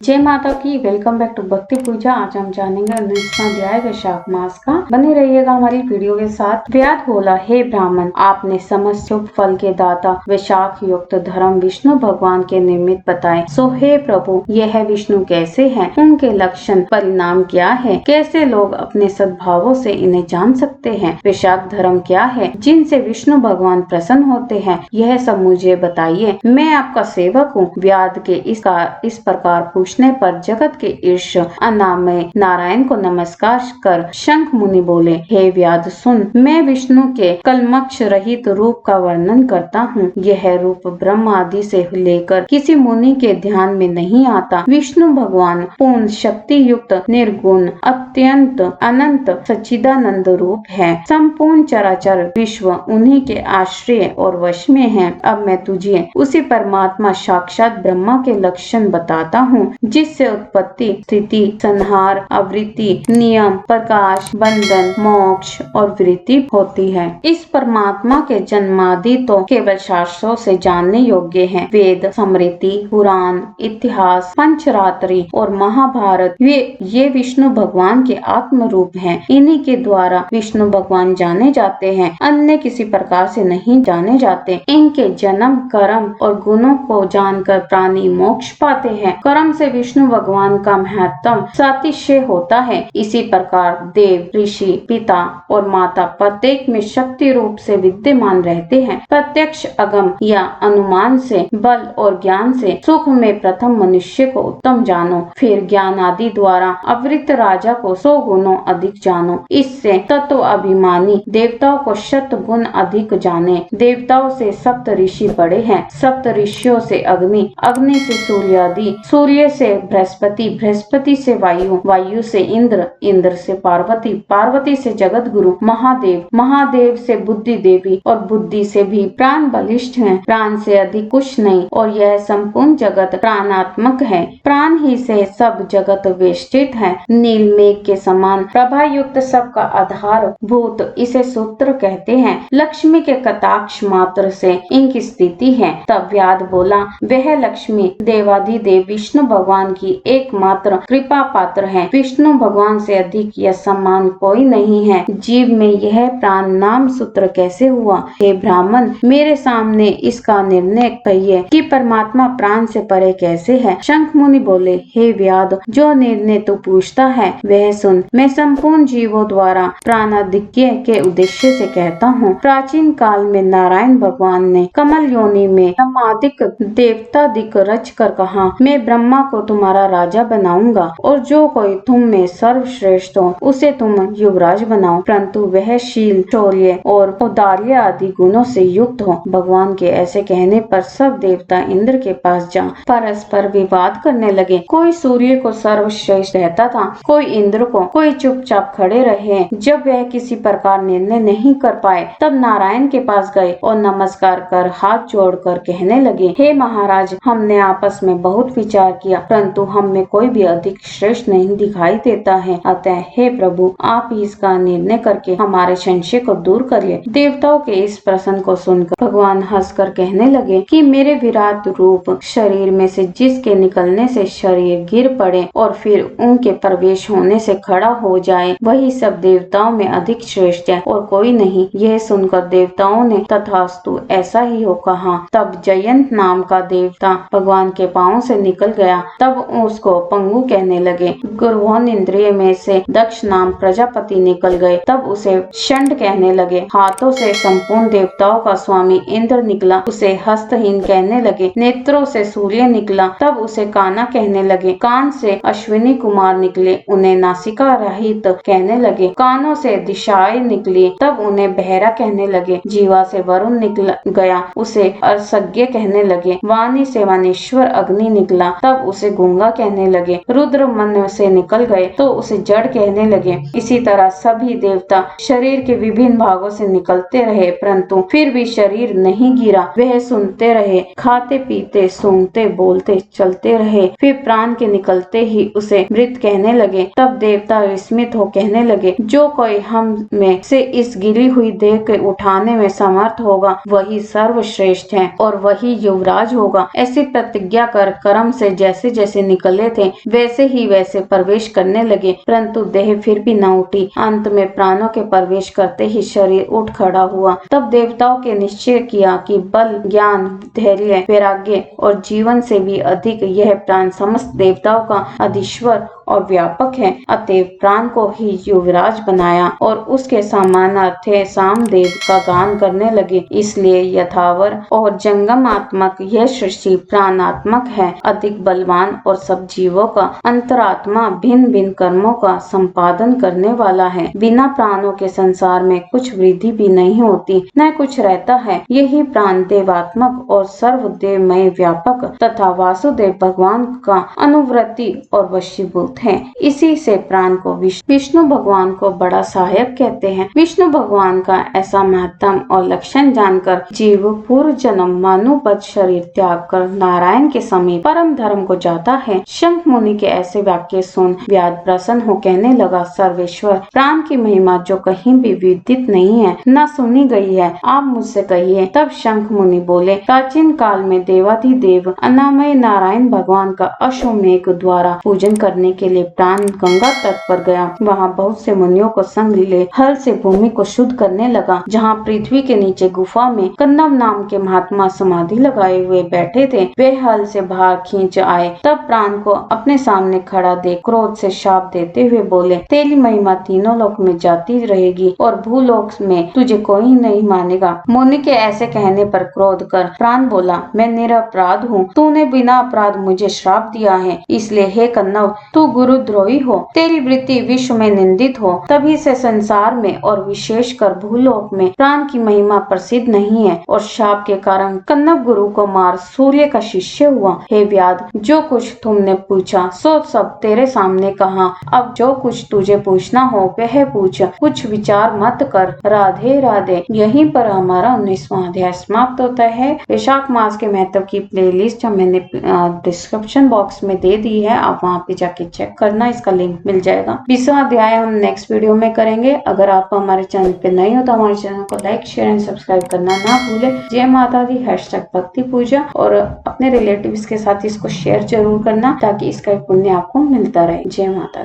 जय माता की। वेलकम बैक टू भक्ति पूजा। आज हम जानेंगे 19वां अध्याय वैशाख मास का। बने रहिएगा हमारी वीडियो के साथ। व्याध बोला, हे ब्राह्मण, आपने समस्त शुभ फल के दाता वैशाख युक्त धर्म विष्णु भगवान के निमित्त बताए। सो हे प्रभु, यह विष्णु कैसे हैं? उनके लक्षण परिणाम क्या है? कैसे लोग अपने सद्भावों से इन्हें जान सकते हैं? वैशाख धर्म क्या है जिनसे विष्णु भगवान प्रसन्न होते हैं? यह सब मुझे बताइए। मैं आपका सेवक हूँ। व्याध के इस प्रकार पूछने पर जगत के ईश अनामय नारायण को नमस्कार कर शंख मुनि बोले, हे व्याध सुन, मैं विष्णु के कलमक्ष रहित रूप का वर्णन करता हूँ। यह रूप ब्रह्म आदि से लेकर किसी मुनि के ध्यान में नहीं आता। विष्णु भगवान पूर्ण शक्ति युक्त निर्गुण अत्यंत अनंत सच्चिदानंद रूप है। संपूर्ण चराचर विश्व उन्हीं के आश्रय और वश में है। अब मैं तुझे उसी परमात्मा साक्षात ब्रह्मा के लक्षण बताता हूँ, जिससे उत्पत्ति, स्थिति, संहार, आवृत्ति, नियम, प्रकाश, बंधन, मोक्ष और वृत्ति होती है। इस परमात्मा के जन्मादि तो केवल शास्त्रों से जानने योग्य हैं। वेद, स्मृति, पुराण, इतिहास, पंचरात्रि और महाभारत ये विष्णु भगवान के आत्म रूप हैं। इन्हीं के द्वारा विष्णु भगवान जाने जाते हैं, अन्य किसी प्रकार से नहीं जाने जाते। इनके जन्म, कर्म और गुणों को जानकर प्राणी मोक्ष पाते हैं। कर्म से विष्णु भगवान का महत्तम सातिशय होता है। इसी प्रकार देव, ऋषि, पिता और माता प्रत्येक में शक्ति रूप से विद्यमान रहते हैं। प्रत्यक्ष, अगम या अनुमान से, बल और ज्ञान से सुख में प्रथम मनुष्य को उत्तम जानो, फिर ज्ञान आदि द्वारा अवृत राजा को 100 गुणों अधिक जानो। इससे तत्व अभिमानी देवताओं को 100 गुण अधिक जाने। देवताओं से सप्त ऋषि बड़े हैं, सप्त ऋषियों से अग्नि, अग्नि से सूर्य आदि, सूर्य से बृहस्पति, बृहस्पति से वायु, वायु से इंद्र, इंद्र से पार्वती, पार्वती से जगत गुरु महादेव, महादेव से बुद्धि देवी और बुद्धि से भी प्राण बलिष्ठ हैं। प्राण से अधिक कुछ नहीं और यह संपूर्ण जगत प्राणात्मक है। प्राण ही से सब जगत वेष्टित है। नील मेघ के समान प्रभा युक्त सबका आधार भूत इसे सूत्र कहते हैं। लक्ष्मी के कटाक्ष मात्र से इनकी स्थिति है। तब व्याध बोला, वह लक्ष्मी देवाधिदेव विष्णु भगवान की एकमात्र कृपा पात्र है। विष्णु भगवान से अधिक या समान कोई नहीं है। जीव में यह प्राण नाम सूत्र कैसे हुआ? हे ब्राह्मण, मेरे सामने इसका निर्णय कहिए कि परमात्मा प्राण से परे कैसे है। शंख मुनि बोले, हे व्याध, जो निर्णय तू पूछता है वह सुन। मैं संपूर्ण जीवों द्वारा प्राणाधिक्य के उद्देश्य से कहता हूँ। प्राचीन काल में नारायण भगवान ने कमल योनि में ब्रह्मादिक देवतादिक रच कर कहा, मैं ब्रह्मा को तुम्हारा राजा बनाऊंगा और जो कोई तुम में सर्वश्रेष्ठ हो उसे तुम युवराज बनाओ, परंतु वह शील, शौर्य और औदार्य आदि गुणों से युक्त हो। भगवान के ऐसे कहने पर सब देवता इंद्र के पास जा परस्पर विवाद करने लगे। कोई सूर्य को सर्वश्रेष्ठ कहता था, कोई इंद्र को, कोई चुपचाप खड़े रहे। जब वह किसी प्रकार निर्णय नहीं कर पाए तब नारायण के पास गए और नमस्कार कर हाथ जोड़कर कहने लगे, हे महाराज, हमने आपस में बहुत विचार किया, परंतु हम में कोई भी अधिक श्रेष्ठ नहीं दिखाई देता है। अतः हे प्रभु, आप ही इसका निर्णय करके हमारे संशय को दूर करिए। देवताओं के इस प्रश्न को सुनकर भगवान हंसकर कहने लगे कि मेरे विराट रूप शरीर में से जिसके निकलने से शरीर गिर पड़े और फिर उनके प्रवेश होने से खड़ा हो जाए, वही सब देवताओं में अधिक श्रेष्ठ है और कोई नहीं। यह सुनकर देवताओं ने तथास्तु ऐसा ही हो कहा। तब जयंत नाम का देवता भगवान के पांव से निकल गया। तब उसको पंगु कहने लगे। गुरुवन इंद्रिय में से दक्ष नाम प्रजापति निकल गए। तब उसे षंड कहने लगे। हाथों से संपूर्ण देवताओं का स्वामी इंद्र निकला, उसे हस्तहीन कहने लगे। नेत्रों से सूर्य निकला, तब उसे काना कहने लगे। कान से अश्विनी कुमार निकले, उन्हें नासिका रहित कहने लगे। कानों से दिशाएं निकली, तब उन्हें बहरा कहने लगे। जीवा से वरुण निकल गया, उसे अर्सज्ञ कहने लगे। वाणी से वाणेश्वर अग्नि निकला, तब उसे गूंगा कहने लगे। रुद्र मन से निकल गए तो उसे जड़ कहने लगे। इसी तरह सभी देवता शरीर के विभिन्न भागों से निकलते रहे, परंतु फिर भी शरीर नहीं गिरा। वह सुनते रहे, खाते पीते, सूंघते, बोलते, चलते रहे। फिर प्राण के निकलते ही उसे मृत कहने लगे। तब देवता विस्मित हो कहने लगे, जो कोई हम में से इस गिरी हुई देह के उठाने में समर्थ होगा वही सर्वश्रेष्ठ है और वही युवराज होगा। ऐसी प्रतिज्ञा कर कर्म से जैसे जैसे जैसे निकले थे वैसे प्रवेश करने लगे, परंतु देह फिर भी न उठी। अंत में प्राणों के प्रवेश करते ही शरीर उठ खड़ा हुआ। तब देवताओं के निश्चय किया कि बल, ज्ञान, धैर्य, वैराग्य और जीवन से भी अधिक यह प्राण समस्त देवताओं का अधीश्वर और व्यापक है। अतएव प्राण को ही युवराज बनाया और उसके सामानार्थे सामदेव का गान करने लगे। इसलिए यथावर और जंगमात्मक यह सृष्टि प्राणात्मक है, अधिक बलवान और सब जीवों का अंतरात्मा भिन्न भिन्न कर्मों का संपादन करने वाला है। बिना प्राणों के संसार में कुछ वृद्धि भी नहीं होती, न कुछ रहता है। यही प्राण देवात्मक और सर्वदेवमय व्यापक तथा वासुदेव भगवान का अनुवृत्ति और वशीभूत है। इसी से प्राण को विष्णु भगवान को बड़ा सहायक कहते हैं। विष्णु भगवान का ऐसा महत्तम और लक्षण जानकर जीव पूर्व जन्म मानुपद शरीर त्याग कर नारायण के समीप परम धर्म को जाता है। शंख मुनि के ऐसे वाक्य सुन व्याध प्रसन्न हो कहने लगा, सर्वेश्वर, प्राण की महिमा जो कहीं भी विदित नहीं है, न सुनी गई है, आप मुझसे कहिए। तब शंख मुनि बोले, प्राचीन काल में देवाधिदेव अनामय नारायण भगवान का अश्वमेघ द्वारा पूजन करने के लिए प्राण गंगा तट पर गया। वहाँ बहुत से मुनियों को संग ले हल से भूमि को शुद्ध करने लगा। जहाँ पृथ्वी के नीचे गुफा में कन्नव नाम के महात्मा समाधि लगाए हुए बैठे थे, वे हल से बाहर खींच आए। तब प्राण को अपने सामने खड़ा देख क्रोध से शाप देते हुए बोले, तेरी महिमा तीनों लोक में जाती रहेगी और भूलोक में तुझे कोई नहीं मानेगा। मुनि के ऐसे कहने पर क्रोध कर प्राण बोला, मैं निरपराध हूँ, तूने बिना अपराध मुझे श्राप दिया है, इसलिए हे कन्नव, तू गुरुद्रोही हो, तेरी वृत्ति विश्व में निंदित हो। तभी से संसार में और विशेषकर भूलोक में प्राण की महिमा प्रसिद्ध नहीं है और शाप के कारण कन्नव गुरु को मार सूर्य का शिष्य हुआ। हे व्याध, जो कुछ तुमने पूछा सो सब तेरे सामने कहा। अब जो कुछ तुझे पूछना हो वह पूछ, कुछ विचार मत कर। राधे राधे। यहीं पर हमारा 19वां अध्याय समाप्त होता है। वैशाख मास के महत्व की प्लेलिस्ट मैंने डिस्क्रिप्शन बॉक्स में दे दी है, आप वहाँ पे जाके चेक करना, इसका लिंक मिल जाएगा। 20वां अध्याय हम नेक्स्ट वीडियो में करेंगे। अगर आप हमारे चैनल पे नए हो तो हमारे चैनल को लाइक, शेयर एंड सब्सक्राइब करना ना भूले। जय माता दी, #भक्ति पूजा, और अपने रिलेटिव्स के साथ इसको शेयर जरूर करना ताकि इसका पुण्य आपको मिलता रहे। जय माता दी।